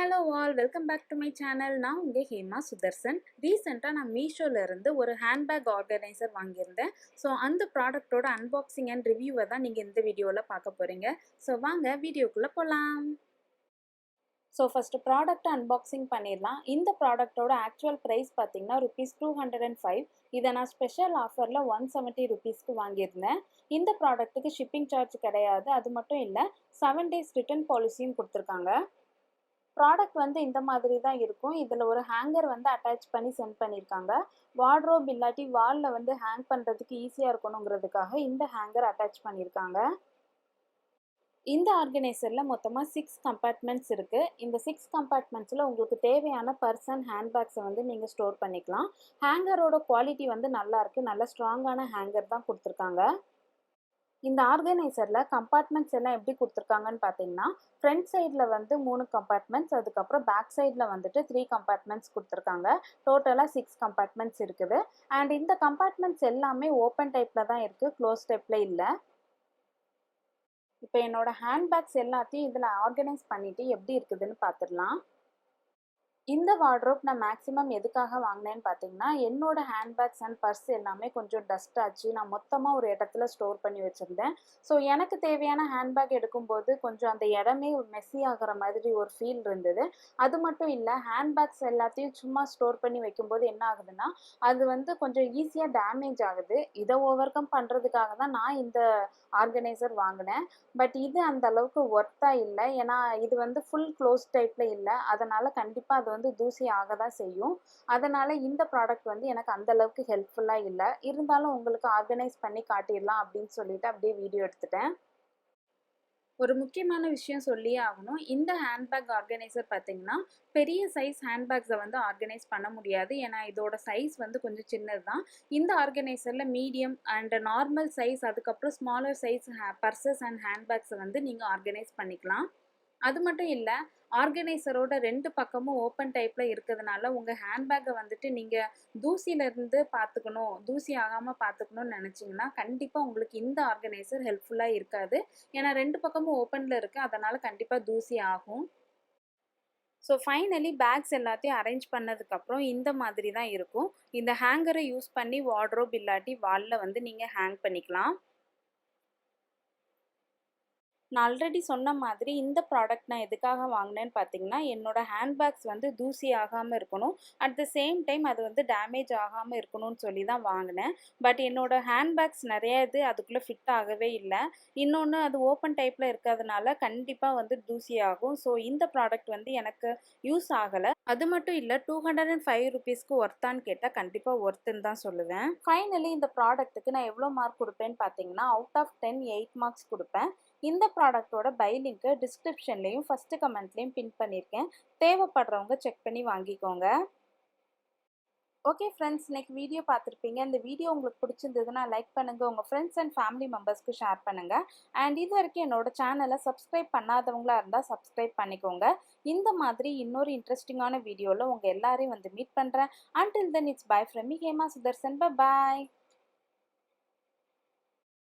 Hello all welcome back to my channel. நான் உங்கள் ஹேமா சுதர்சன். ரீசெண்டாக நான் மீஷோலேருந்து ஒரு ஹேண்ட்பேக் ஆர்கனைசர் வாங்கியிருந்தேன். ஸோ அந்த ப்ராடக்ட்டோட அன்பாக்சிங் அண்ட் ரிவ்யூவை தான் நீங்கள் இந்த வீடியோவில் பார்க்க போகிறீங்க. ஸோ வாங்க வீடியோக்குள்ளே போகலாம். ஸோ ஃபஸ்ட்டு ப்ராடக்ட்டை அன்பாக்சிங் பண்ணிடலாம். இந்த ப்ராடக்ட்டோட ஆக்சுவல் ப்ரைஸ் பார்த்தீங்கன்னா ₹205. இதை நான் ஸ்பெஷல் ஆஃபரில் ₹170க்கு வாங்கியிருந்தேன். இந்த ப்ராடக்ட்டுக்கு ஷிப்பிங் சார்ஜ் கிடையாது. அது மட்டும் இல்லை, 7 days ரிட்டர்ன் பாலிசியும் கொடுத்துருக்காங்க. ப்ராடக்ட் வந்து இந்த மாதிரி தான் இருக்கும். இதில் ஒரு ஹேங்கர் வந்து அட்டாச் பண்ணி சென்ட் பண்ணியிருக்காங்க. வார்ட்ரோப் இல்லாட்டி வாலில் வந்து ஹேங் பண்ணுறதுக்கு ஈஸியாக இருக்கணுங்கிறதுக்காக இந்த ஹேங்கர் அட்டாச் பண்ணியிருக்காங்க. இந்த ஆர்கனைசரில் மொத்தமாக 6 கம்பார்ட்மெண்ட்ஸ் இருக்குது. இந்த 6 கம்பார்ட்மெண்ட்ஸில் உங்களுக்கு தேவையான பர்ஸ் அண்ட் ஹேண்ட்பேக்ஸை வந்து நீங்கள் ஸ்டோர் பண்ணிக்கலாம். ஹேங்கரோட குவாலிட்டி வந்து நல்லாயிருக்கு. நல்ல ஸ்ட்ராங்கான ஹேங்கர் தான் கொடுத்துருக்காங்க. இந்த ஆர்கனைசரில் கம்பார்ட்மெண்ட்ஸ் எல்லாம் எப்படி கொடுத்துருக்காங்கன்னு பார்த்தீங்கன்னா, ஃப்ரண்ட் சைடில் வந்து 3 கம்பார்ட்மெண்ட்ஸ், அதுக்கப்புறம் பேக் சைடில் வந்துட்டு 3 கம்பார்ட்மெண்ட்ஸ் கொடுத்துருக்காங்க. டோட்டலாக 6 கம்பார்ட்மெண்ட்ஸ் இருக்குது. அண்ட் இந்த கம்பார்ட்மெண்ட்ஸ் எல்லாமே ஓப்பன் டைப்பில் தான் இருக்குது, க்ளோஸ் டைப்பில் இல்லை. இப்போ என்னோடய ஹேண்ட்பேக்ஸ் எல்லாத்தையும் இதில் ஆர்கனைஸ் பண்ணிவிட்டு எப்படி இருக்குதுன்னு பார்த்துடலாம். இந்த வார்ட்ரோப் நான் மேக்ஸிமம் எதுக்காக வாங்கினேன்னு பார்த்தீங்கன்னா, என்னோட ஹேண்ட்பேக்ஸ் அண்ட் பர்ஸ் எல்லாமே கொஞ்சம் டஸ்ட் ஆச்சு. நான் மொத்தமாக ஒரு இடத்துல ஸ்டோர் பண்ணி வச்சுருந்தேன். ஸோ எனக்கு தேவையான ஹேண்ட்பேக் எடுக்கும்போது கொஞ்சம் அந்த இடமே மெஸ்ஸி ஆகிற மாதிரி ஒரு ஃபீல் இருந்தது. அது மட்டும் இல்லை, ஹேண்ட்பேக்ஸ் எல்லாத்தையும் சும்மா ஸ்டோர் பண்ணி வைக்கும்போது என்ன ஆகுதுன்னா, அது வந்து கொஞ்சம் ஈஸியாக டேமேஜ் ஆகுது. இதை ஓவர் கம் பண்ணுறதுக்காக தான் நான் இந்த ஆர்கனைசர் வாங்கினேன். பட் இது அந்த அளவுக்கு ஒர்த்தாக இல்லை. ஏன்னா இது வந்து ஃபுல் க்ளோஸ் டைப்பில் இல்லை. அதனால் கண்டிப்பாக அது வந்து தூசி ஆக தான் செய்யும். அதனால் இந்த ப்ராடக்ட் வந்து எனக்கு அந்த அளவுக்கு ஹெல்ப்ஃபுல்லாக இல்லை. இருந்தாலும் உங்களுக்கு ஆர்கனைஸ் பண்ணி காட்டிடலாம் அப்படின்னு சொல்லிட்டு அப்படியே வீடியோ எடுத்துட்டேன். ஒரு முக்கியமான விஷயம் சொல்லியே ஆகணும். இந்த ஹேண்ட்பேக் ஆர்கனைசர் பார்த்தீங்கன்னா, பெரிய சைஸ் ஹேண்ட்பேக்ஸை வந்து ஆர்கனைஸ் பண்ண முடியாது. ஏன்னா இதோட சைஸ் வந்து கொஞ்சம் சின்னது தான். இந்த ஆர்கனைசரில் மீடியம் அண்ட் நார்மல் சைஸ், அதுக்கப்புறம் ஸ்மாலர் சைஸ் பர்சஸ் அண்ட் ஹேண்ட்பேக்ஸை வந்து நீங்கள் ஆர்கனைஸ் பண்ணிக்கலாம். அது மட்டும் இல்லை, ஆர்கனைசரோட 2 பக்கமும் ஓப்பன் டைப்பில் இருக்கிறதுனால உங்கள் ஹேண்ட்பேக்கை வந்துட்டு நீங்கள் தூசியிலேருந்து பார்த்துக்கணும், தூசி ஆகாமல் பார்த்துக்கணும்னு நினச்சிங்கன்னா கண்டிப்பாக உங்களுக்கு இந்த ஆர்கனைசர் ஹெல்ப்ஃபுல்லாக இருக்காது. ஏன்னா 2 பக்கமும் ஓப்பனில் இருக்குது, அதனால் கண்டிப்பாக தூசி ஆகும். ஸோ ஃபைனலி பேக்ஸ் எல்லாத்தையும் அரேஞ்ச் பண்ணதுக்கப்புறம் இந்த மாதிரி தான் இருக்கும். இந்த ஹேங்கரை யூஸ் பண்ணி வார்ட்ரோப் இல்லாட்டி வாலில் வந்து நீங்கள் ஹேங் பண்ணிக்கலாம். நான் ஆல்ரெடி சொன்ன மாதிரி இந்த ப்ராடக்ட் நான் எதுக்காக வாங்கினேன்னு பார்த்தீங்கன்னா, என்னோடய ஹேண்ட்பேக்ஸ் வந்து தூசி ஆகாமல் இருக்கணும். அட் த சேம் டைம் அது வந்து டேமேஜ் ஆகாமல் இருக்கணும்னு சொல்லி தான் வாங்கினேன். பட் என்னோடய ஹேண்ட்பேக்ஸ் நிறைய இது அதுக்குள்ளே ஃபிட் ஆகவே இல்லை. இன்னொன்று, அது ஓப்பன் டைப்பில் இருக்கிறதுனால கண்டிப்பாக வந்து தூசி ஆகும். ஸோ இந்த ப்ராடக்ட் வந்து எனக்கு யூஸ் ஆகலை. அது மட்டும் இல்லை, ₹205க்கு ஒர்த்தான்னு கேட்டால் கண்டிப்பாக ஒர்த்துன்னு தான் சொல்லுவேன். ஃபைனலி இந்த ப்ராடக்ட்டுக்கு நான் எவ்வளோ மார்க் கொடுப்பேன்னு பார்த்தீங்கன்னா, அவுட் ஆஃப் 10 8 மார்க்ஸ் கொடுப்பேன். இந்த ப்ராடக்ட்டோட பை லிங்க்கு டிஸ்கிரிப்ஷன்லேயும் ஃபஸ்ட்டு கமெண்ட்லேயும் பின் பண்ணியிருக்கேன். தேவைப்படுறவங்க செக் பண்ணி வாங்கிக்கோங்க. ஓகே ஃப்ரெண்ட்ஸ், இன்னைக்கு வீடியோ பார்த்துருப்பீங்க. இந்த வீடியோ உங்களுக்கு பிடிச்சிருந்ததுன்னா லைக் பண்ணுங்கள், உங்கள் ஃப்ரெண்ட்ஸ் அண்ட் ஃபேமிலி மெம்பர்ஸ்க்கு ஷேர் பண்ணுங்கள். அண்ட் இது வரைக்கும் என்னோட சேனலை சப்ஸ்கிரைப் பண்ணாதவங்களா இருந்தால் சப்ஸ்கிரைப் பண்ணிக்கோங்க. இந்த மாதிரி இன்னொரு இன்ட்ரெஸ்டிங்கான வீடியோவில் உங்கள் எல்லாரையும் வந்து மீட் பண்ணுறேன். Until then it's bye from me Hema Sudarshan. By.